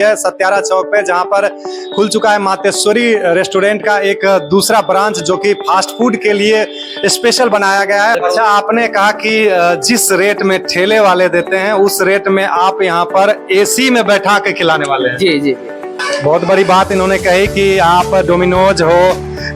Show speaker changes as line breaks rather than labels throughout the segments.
सत्यारा चौक पे, जहां पर खुल चुका है मातेश्वरी रेस्टोरेंट का एक दूसरा ब्रांच, जो कि फास्ट फूड के लिए स्पेशल बनाया गया है। अच्छा, आपने कहा कि जिस रेट में ठेले वाले देते हैं उस रेट में आप यहां पर एसी में बैठा के खिलाने वाले हैं।
जी जी।
बहुत बड़ी बात इन्होंने कही कि आप डोमिनोज हो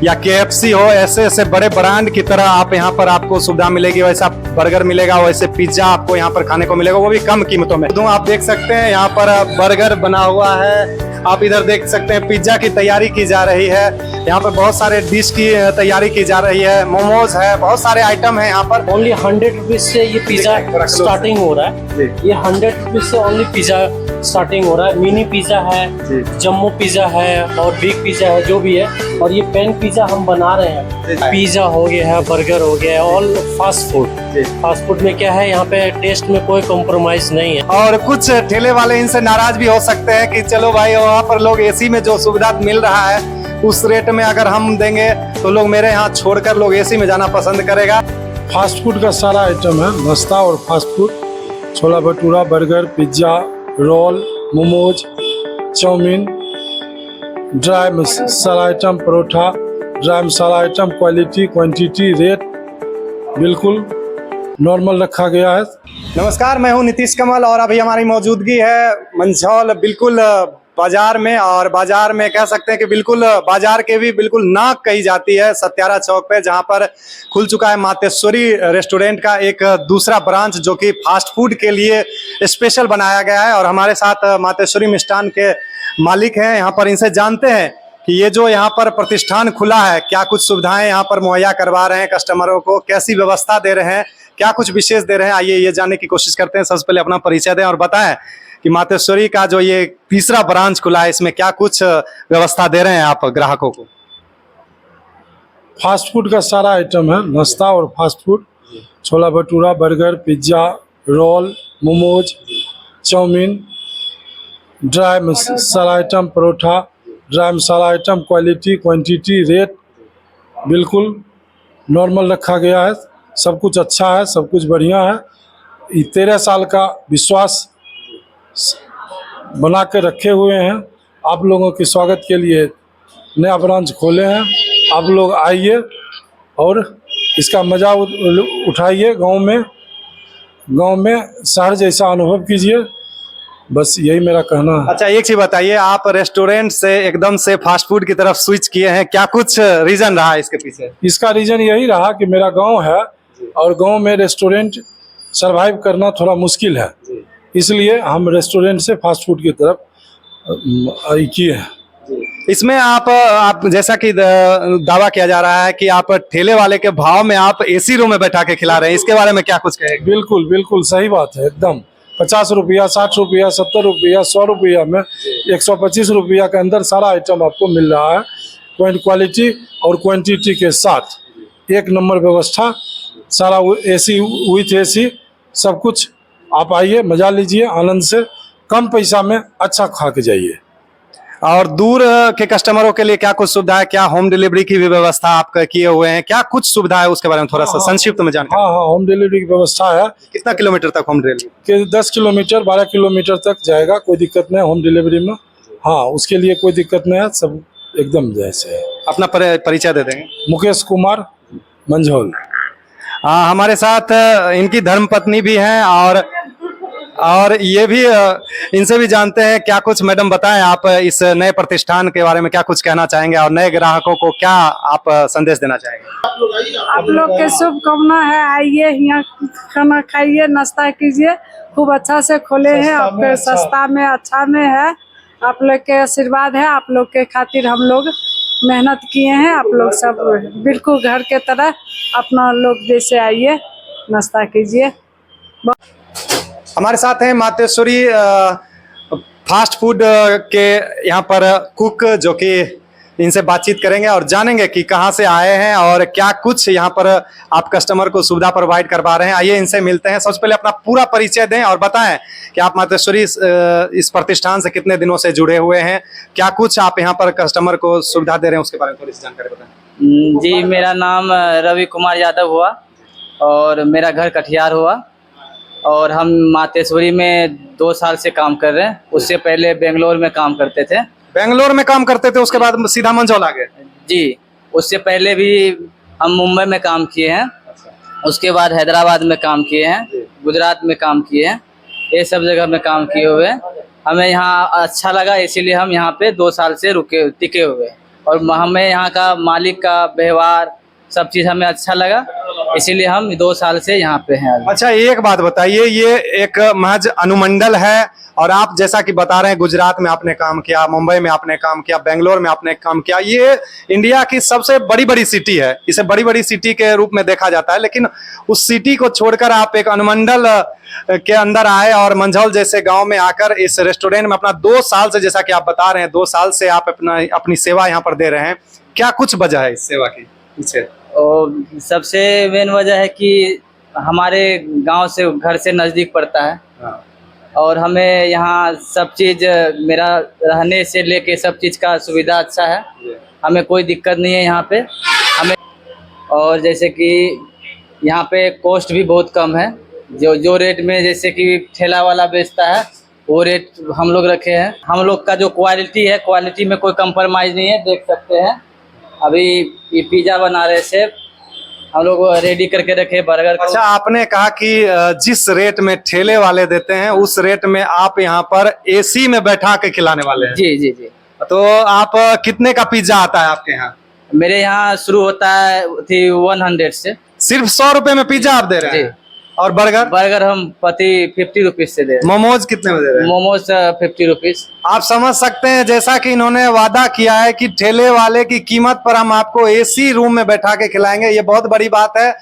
या KFC हो, ऐसे ऐसे बड़े ब्रांड की तरह आप यहाँ पर आपको सुविधा मिलेगी। वैसा बर्गर मिलेगा, वैसे पिज्जा आपको यहाँ पर खाने को मिलेगा, वो भी कम कीमतों में। तो आप देख सकते हैं यहाँ पर बर्गर बना हुआ है। आप इधर देख सकते हैं पिज्जा की तैयारी की जा रही है। यहाँ पर बहुत सारे डिश की तैयारी की जा रही है। मोमोज है, बहुत सारे आइटम है यहाँ पर।
ओनली 100 रुपीज से ये पिज्जा स्टार्टिंग हो रहा है। ये 100 रुपीज से ओनली पिज्जा स्टार्टिंग हो रहा है। मिनी पिज्जा है, जम्मू पिज्जा है और बिग पिज्जा है, जो भी है। और ये पैन पिज्जा हम बना रहे हैं। पिज्जा हो गया है, बर्गर हो गया है, all fast food. Fast food में क्या है, यहाँ पे टेस्ट में कोई कॉम्प्रोमाइज नहीं है।
और कुछ ठेले वाले इनसे नाराज भी हो सकते हैं कि चलो भाई, वहाँ पर लोग एसी में जो सुविधा मिल रहा है उस रेट में अगर हम देंगे तो लोग मेरे यहाँ छोड़कर लोग एसी में जाना पसंद करेगा।
फास्ट फूड का सारा आइटम है, नाश्ता और fast food. Chhola bhatura, burger, pizza, roll, momos, chow mein, dry masala item, paratha, dry masala item, quality, quantity, rate बिल्कुल नॉर्मल रखा गया है।
नमस्कार, मैं हूं नीतीश कमल और अभी हमारी मौजूदगी है मंझौल बिल्कुल बाजार में। और बाजार में कह सकते हैं कि बिल्कुल बाजार के भी बिल्कुल नाक कही जाती है, सत्यारा चौक पे, जहां पर खुल चुका है मातेश्वरी रेस्टोरेंट का एक दूसरा ब्रांच, जो कि फास्ट फूड के लिए स्पेशल बनाया गया है। और हमारे साथ मातेश्वरी मिष्ठान के मालिक हैं, यहाँ पर इनसे जानते हैं कि ये जो यहाँ पर प्रतिष्ठान खुला है, क्या कुछ सुविधाएं यहाँ पर मुहैया करवा रहे हैं कस्टमरों को, कैसी व्यवस्था दे रहे हैं, क्या कुछ विशेष दे रहे हैं। आइए ये जानने की कोशिश करते हैं। सबसे पहले अपना परिचय दें और बताएं कि मातेश्वरी का जो ये तीसरा ब्रांच खुला है, इसमें क्या कुछ व्यवस्था दे रहे हैं आप ग्राहकों को।
फास्ट फूड का सारा आइटम है, नाश्ता और fast food. Chhola bhatura, burger, pizza, roll, momos, chow mein, dry masala item, paratha, dry masala item, quality, quantity, rate बिल्कुल नॉर्मल रखा गया है। सब कुछ अच्छा है, सब कुछ बढ़िया है। ये 13 साल का विश्वास बना के रखे हुए हैं। आप लोगों के स्वागत के लिए नया ब्रांच खोले हैं। आप लोग आइए और इसका मज़ा उठाइए। गांव में शहर जैसा अनुभव कीजिए। बस यही मेरा कहना है।
अच्छा, एक चीज बताइए, आप रेस्टोरेंट से एकदम से फास्ट फूड की तरफ स्विच किए हैं, क्या कुछ रीजन रहा इसके पीछे।
इसका रीजन यही रहा कि मेरा गांव है और गांव में रेस्टोरेंट सरवाइव करना थोड़ा मुश्किल है, इसलिए हम रेस्टोरेंट से फास्ट फूड की तरफ किए हैं।
इसमें आप जैसा कि दावा किया जा रहा है कि आप ठेले वाले के भाव में आप एसी रूम में बैठा के खिला रहे हैं, इसके बारे में क्या कुछ कहेंगे।
बिल्कुल बिल्कुल सही बात है, एकदम 50 रुपया, 60 रुपया, 70 रुपया, 100 रुपया में 125 रुपया के अंदर सारा आइटम आपको मिल रहा है। क्वालिटी और क्वांटिटी के साथ एक नंबर व्यवस्था, सारा एसी विथ एसी सब कुछ। आप आइए, मजा लीजिए आनंद से, कम पैसा में अच्छा खा के जाइए।
और दूर के कस्टमरों के लिए क्या कुछ सुविधा है, क्या होम डिलीवरी की भी व्यवस्था आप किए हुए हैं, क्या कुछ सुविधा है उसके बारे में थोड़ा सा संक्षिप्त में जानकारी।
हाँ, होम डिलीवरी की व्यवस्था है।
कितना किलोमीटर तक होम डिलीवरी।
कि 10 किलोमीटर 12 किलोमीटर तक जाएगा, कोई दिक्कत नहीं होम डिलीवरी में। हाँ, उसके लिए कोई दिक्कत नहीं है, सब एकदम जैसे है।
अपना परिचय दे देंगे।
मुकेश कुमार, मंझौल।
हमारे साथ इनकी धर्मपत्नी भी हैं और ये भी इनसे भी जानते हैं क्या कुछ। मैडम बताएं, आप इस नए प्रतिष्ठान के बारे में क्या कुछ कहना चाहेंगे और नए ग्राहकों को क्या आप संदेश देना चाहेंगे।
आप लोग के शुभकामना है, आइए यहाँ खाना खाइए, नाश्ता कीजिए। खूब अच्छा से खोले हैं, आपके सस्ता में अच्छा में है। आप लोग के आशीर्वाद है, आप लोग के खातिर हम लोग मेहनत किए हैं। आप लोग सब बिल्कुल घर के तरह अपना लोग जैसे आइए, नाश्ता कीजिए।
हमारे साथ हैं मातेश्वरी फास्ट फूड के यहाँ पर कुक, जो कि इनसे बातचीत करेंगे और जानेंगे कि कहाँ से आए हैं और क्या कुछ यहाँ पर आप कस्टमर को सुविधा प्रोवाइड करवा रहे हैं। आइए इनसे मिलते हैं। सबसे पहले अपना पूरा परिचय दें और बताएं कि आप मातेश्वरी इस प्रतिष्ठान से कितने दिनों से जुड़े हुए हैं, क्या कुछ आप यहाँ पर कस्टमर को सुविधा दे रहे हैं, उसके बारे में थोड़ी सी जानकारी बताएं।
जी, मेरा नाम रवि कुमार यादव हुआ और मेरा घर कटिहार हुआ
और हम मातेश्वरी में 2 साल से काम कर रहे हैं। उससे पहले बेंगलोर में काम करते थे।
बेंगलोर में काम करते थे, उसके बाद सीधा मंझौल आ गए।
जी, उससे पहले भी हम मुंबई में काम किए हैं, उसके बाद हैदराबाद में काम किए हैं, गुजरात में काम किए हैं, ये सब जगह में काम किए हुए हैं। हमें यहाँ अच्छा लगा, इसीलिए हम यहाँ पे 2 साल से टिके हुए हैं। और हमें यहाँ का मालिक का व्यवहार सब चीज़ हमें अच्छा लगा, इसीलिए हम 2 साल से यहाँ पे हैं।
अच्छा, एक बात बताइए, ये एक महज अनुमंडल है और आप जैसा कि बता रहे हैं गुजरात में आपने काम किया, मुंबई में आपने काम किया, बेंगलोर में आपने काम किया, ये इंडिया की सबसे बड़ी बड़ी सिटी है, इसे बड़ी बड़ी सिटी के रूप में देखा जाता है। लेकिन उस सिटी को छोड़कर आप एक अनुमंडल के अंदर आए और मंझौल जैसे गांव में आकर इस रेस्टोरेंट में अपना 2 साल से, जैसा कि आप बता रहे हैं 2 साल से आप अपनी सेवा यहाँ पर दे रहे हैं। क्या कुछ वजह है इस सेवा की पीछे?
और सबसे मेन वजह है कि हमारे गांव से, घर से नज़दीक पड़ता है और हमें यहाँ सब चीज़, मेरा रहने से लेके सब चीज़ का सुविधा अच्छा है, हमें कोई दिक्कत नहीं है यहाँ पे हमें। और जैसे कि यहाँ पे कॉस्ट भी बहुत कम है, जो रेट में जैसे कि ठेला वाला बेचता है वो रेट हम लोग रखे हैं। हम लोग का जो क्वालिटी है, क्वालिटी में कोई कंप्रोमाइज़ नहीं है। देख सकते हैं अभी ये पिज़्ज़ा बना रहे से हम लोग रेडी करके रखे, बर्गर।
अच्छा, आपने कहा कि जिस रेट में ठेले वाले देते हैं उस रेट में आप यहाँ पर एसी में बैठा के खिलाने वाले हैं।
जी जी जी।
तो आप कितने का पिज्जा आता है आपके यहाँ?
मेरे यहाँ शुरू होता है 100 से।
सिर्फ 100 रुपए में पिज्जा आप दे रहे हैं? और बर्गर?
बर्गर हम 50 रुपीज से दे रहे हैं।
मोमोज कितने में दे रहे हैं?
मोमोज 50 रुपीज।
आप समझ सकते हैं, जैसा कि इन्होंने वादा किया है कि ठेले वाले की कीमत पर हम आपको एसी रूम में बैठा के खिलाएंगे, ये बहुत बड़ी बात है।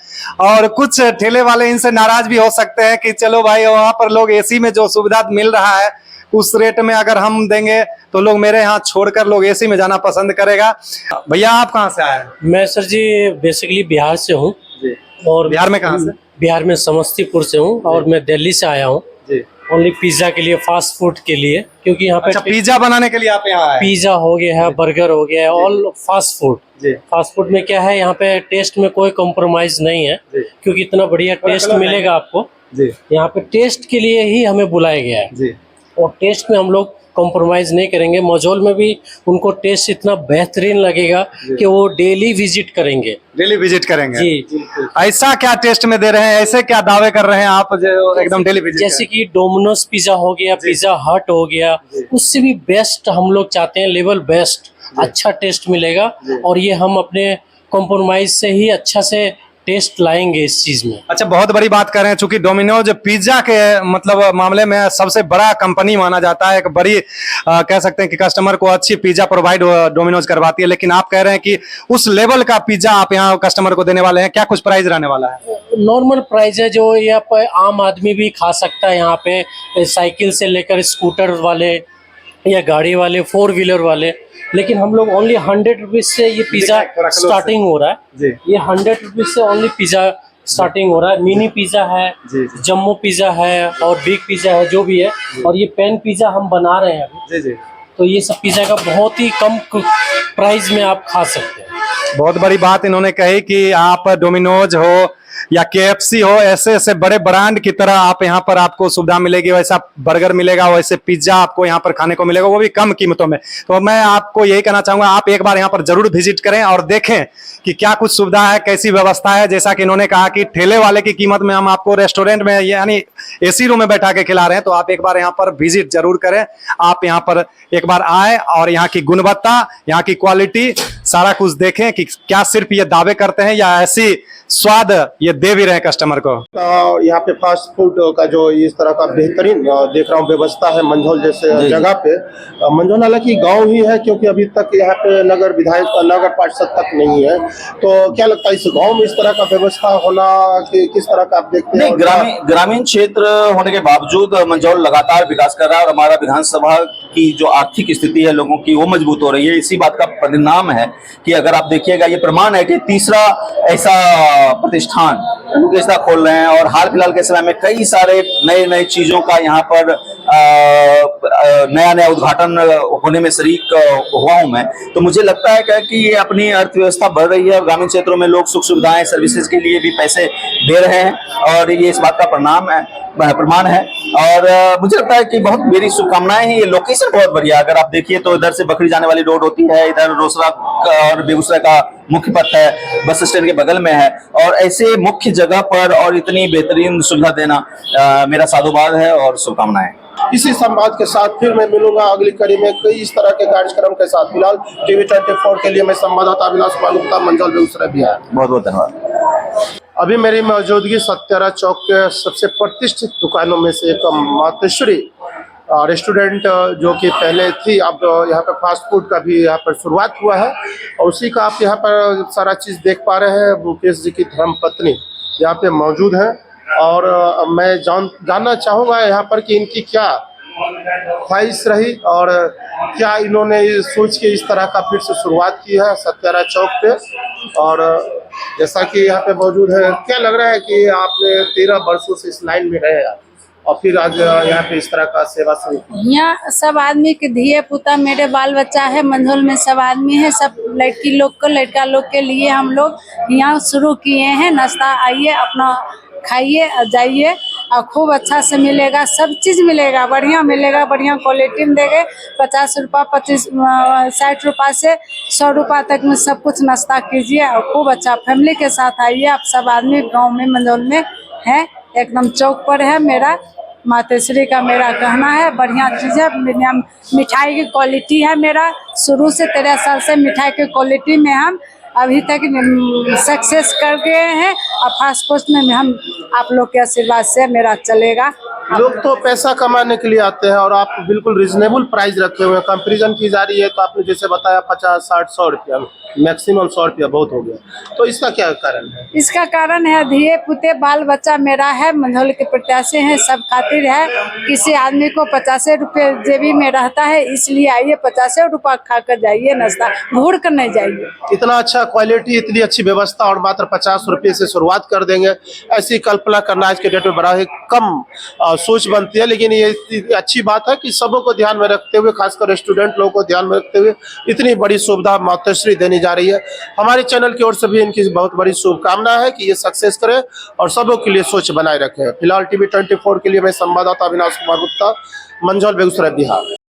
और कुछ ठेले वाले इनसे नाराज भी हो सकते हैं कि चलो भाई, वहां पर लोग एसी में जो सुविधा मिल रहा है उस रेट में अगर हम देंगे तो लोग मेरे यहाँ छोड़कर लोग एसी में जाना पसंद करेगा। भैया, आप कहाँ से आए?
मैं सर जी बेसिकली बिहार से हूँ। और
बिहार में कहाँ से?
बिहार में समस्तीपुर से हूँ और मैं दिल्ली से आया हूँ ओनली पिज्जा के लिए, फास्ट फूड के लिए, क्योंकि यहाँ पे
अच्छा, पिज्जा बनाने के लिए आप यहाँ आए?
पिज्जा हो गया है, बर्गर हो गया है, all fast food. Fast food में क्या है, यहाँ पे टेस्ट में कोई कॉम्प्रोमाइज नहीं है, क्योंकि इतना बढ़िया टेस्ट मिलेगा आपको। यहाँ पे टेस्ट के लिए ही हमें बुलाया गया है और टेस्ट में हम लोग कॉम्प्रोमाइज नहीं करेंगे। मंझौल में भी उनको टेस्ट इतना बेहतरीन लगेगा कि वो डेली विजिट करेंगे।
डेली विजिट करेंगे?
जी।
ऐसा क्या टेस्ट में दे रहे हैं, ऐसे क्या दावे कर रहे हैं आप जो एकदम डेली विजिट?
जैसे कि डोमिनोज पिज्जा हो गया, पिज्जा हट हो गया, उससे भी बेस्ट हम लोग चाहते हैं, लेवल बेस्ट, अच्छा टेस्ट मिलेगा। और ये हम अपने कॉम्प्रोमाइज से ही अच्छा से टेस्ट लाएंगे इस चीज में। अच्छा,
बहुत बड़ी बात कर रहे हैं, चूंकि डोमिनोज पिज्जा के मतलब मामले में सबसे बड़ा कंपनी माना जाता है, एक बड़ी कह सकते हैं कि कस्टमर को अच्छी पिज्जा प्रोवाइड डोमिनोज करवाती है। लेकिन आप कह रहे हैं कि उस लेवल का पिज्जा आप यहाँ कस्टमर को देने वाले हैं। क्या कुछ प्राइस रहने वाला है?
नॉर्मल प्राइस है जो यहाँ पे आम आदमी भी खा सकता है। यहाँ पे साइकिल से लेकर स्कूटर वाले या गाड़ी वाले, 4 व्हीलर वाले। लेकिन हम लोग ओनली 100 रुपीज से ये पिज्जा स्टार्टिंग हो रहा है। ये 100 रुपीज से ओनली पिज्जा स्टार्टिंग हो रहा है। मिनी पिज्जा है, जम्मो पिज्जा है और बिग पिज्जा है, जो भी है। और ये पैन पिज्जा हम बना रहे हैं अभी। तो ये सब पिज्जा का बहुत ही कम प्राइस में आप खा सकते हैं।
बहुत बड़ी बात इन्होंने कही कि आप डोमिनोज हो या KFC हो, ऐसे ऐसे बड़े ब्रांड की तरह आप यहाँ पर आपको सुविधा मिलेगी, वैसा बर्गर मिलेगा, वैसे पिज्जा आपको यहाँ पर खाने को मिलेगा, वो भी कम कीमतों में। तो मैं आपको यही कहना चाहूंगा, आप एक बार यहाँ पर जरूर विजिट करें और देखें कि क्या कुछ सुविधा है, कैसी व्यवस्था है। जैसा कि इन्होंने कहा कि ठेले वाले की कीमत में हम आपको रेस्टोरेंट में यानी एसी रूम में बैठा के खिला रहे हैं, तो आप एक बार यहाँ पर विजिट जरूर करें। आप यहाँ पर एक बार आए और यहाँ की गुणवत्ता, यहाँ की क्वालिटी सारा कुछ देखें कि क्या सिर्फ ये दावे करते हैं या ऐसी स्वाद ये दे भी रहे कस्टमर को।
यहाँ पे फास्ट फूड का जो इस तरह का बेहतरीन देख रहा हूँ व्यवस्था है मंझौल जैसे जगह पे। मंझौल हालांकि गांव ही है, क्योंकि अभी तक यहाँ पे नगर विधायक, नगर पार्षद तक नहीं है। तो क्या लगता है इस गांव में इस तरह का व्यवस्था होना किस तरह का आप देखते हैं?
ग्रामीण क्षेत्र होने के बावजूद मंझौल लगातार विकास कर रहा है और हमारा विधानसभा की जो आर्थिक स्थिति है लोगों की, वो मजबूत हो रही है। इसी बात का परिणाम है कि अगर आप देखिएगा, ये प्रमाण है कि तीसरा ऐसा प्रतिष्ठान ऐसा खोल रहे हैं और हाल फिलहाल के समय में कई सारे नए चीजों का यहाँ पर नया उद्घाटन होने में शरीक हुआ हूं मैं। तो मुझे लगता है कि ये अपनी अर्थव्यवस्था बढ़ रही है और ग्रामीण क्षेत्रों में लोग सुख सुविधाएं, सर्विसेज के लिए भी पैसे दे रहे हैं और ये इस बात का प्रमाण है। और मुझे लगता है कि बहुत मेरी शुभकामनाएं हैं। ये लोकेशन बहुत बढ़िया, अगर आप देखिए तो इधर से बखरी जाने वाली रोड होती है, इधर रोसड़ा और बेगूसराय का मुख्य पथ है, बस स्टैंड के बगल में है, और ऐसे मुख्य जगह पर और इतनी बेहतरीन सुविधा देना मेरा साधुवाद है और शुभकामनाएं।
इसी संवाद के साथ फिर मैं मिलूंगा अगली कड़ी में कई इस तरह के कार्यक्रम के साथ। फिलहाल टीवी 24 के लिए मैं संवाददाता अविनाश कुमार गुप्ता, मंझौल, बेगूसराय, बिहार।
बहुत बहुत धन्यवाद।
अभी मेरी मौजूदगी सत्यारा चौक के सबसे प्रतिष्ठित दुकानों में से एक मातोश्री रेस्टोरेंट जो कि पहले थी, अब यहाँ पर फास्ट फूड का भी यहाँ पर शुरुआत हुआ है और उसी का आप यहाँ पर सारा चीज़ देख पा रहे हैं। मुकेश जी की धर्मपत्नी यहाँ पे मौजूद है और मैं जानना चाहूँगा यहाँ पर कि इनकी क्या ख्वाहिश रही और क्या इन्होंने सोच के इस तरह का फिर से शुरुआत की है सत्यारा चौक पे। और जैसा कि यहाँ पे मौजूद है, क्या लग रहा है कि आपने 13 वर्षों से इस लाइन में रहे और फिर आज यहाँ पे इस तरह का सेवा शुरू की?
यहाँ सब आदमी के धिये पुता, मेरे बाल बच्चा है, मंझौल में सब आदमी है, सब लड़की लोग को, लड़का लोग के लिए हम लोग यहाँ शुरू किए हैं। नाश्ता आइए, अपना खाइए और जाइए और खूब अच्छा से मिलेगा, सब चीज़ मिलेगा, बढ़िया मिलेगा, बढ़िया क्वालिटी में देंगे। 50 रुपये, 60 रुपये से 100 रुपये तक में सब कुछ नाश्ता कीजिए और खूब अच्छा फैमिली के साथ आइए। आप सब आदमी गांव में मंझौल में है, एकदम चौक पर है। मेरा मातोश्री का मेरा कहना है, बढ़िया चीज़ है। मिठाई की क्वालिटी है, मेरा शुरू से 13 साल से मिठाई की क्वालिटी में हम अभी तक सक्सेस कर गए हैं और फास्ट फूड में हम आप लोग के आशीर्वाद से मेरा चलेगा।
लोग तो पैसा कमाने के लिए आते हैं और आप बिल्कुल रिजनेबल प्राइस रखे हुए हैं। कंपैरिजन की जा रही है तो आपने जैसे बताया 50, 60, 100 रुपया, मैक्सिमम 100 रुपया बहुत हो गया, तो इसका क्या कारण है?
इसका कारण है धिये पुते बाल बच्चा मेरा है, मंझौल के प्रत्याशी हैं, सब खातिर है। किसी आदमी को 50 रुपये जेबी में रहता है, इसलिए आइए 50 रुपया खा कर जाइए, नाश्ता घूर कर नहीं जाइए।
इतना अच्छा क्वालिटी, इतनी अच्छी व्यवस्था और मात्र 50 रुपये से शुरुआत कर देंगे, ऐसी कल्पना करना आज के डेट में बड़ा ही कम सोच बनती है। लेकिन ये अच्छी बात है कि सबों को ध्यान में रखते हुए, खासकर स्टूडेंट लोगों को ध्यान में रखते हुए इतनी बड़ी सुविधा मातोश्री देनी जा रही है। हमारे चैनल की ओर से भी इनकी बहुत बड़ी शुभकामना है कि ये सक्सेस करे और सबों के लिए सोच बनाए रखे। फिलहाल टीवी 24 के लिए मैं संवाददाता अविनाश कुमार गुप्ता, मंझौल, बेगूसराय, बिहार।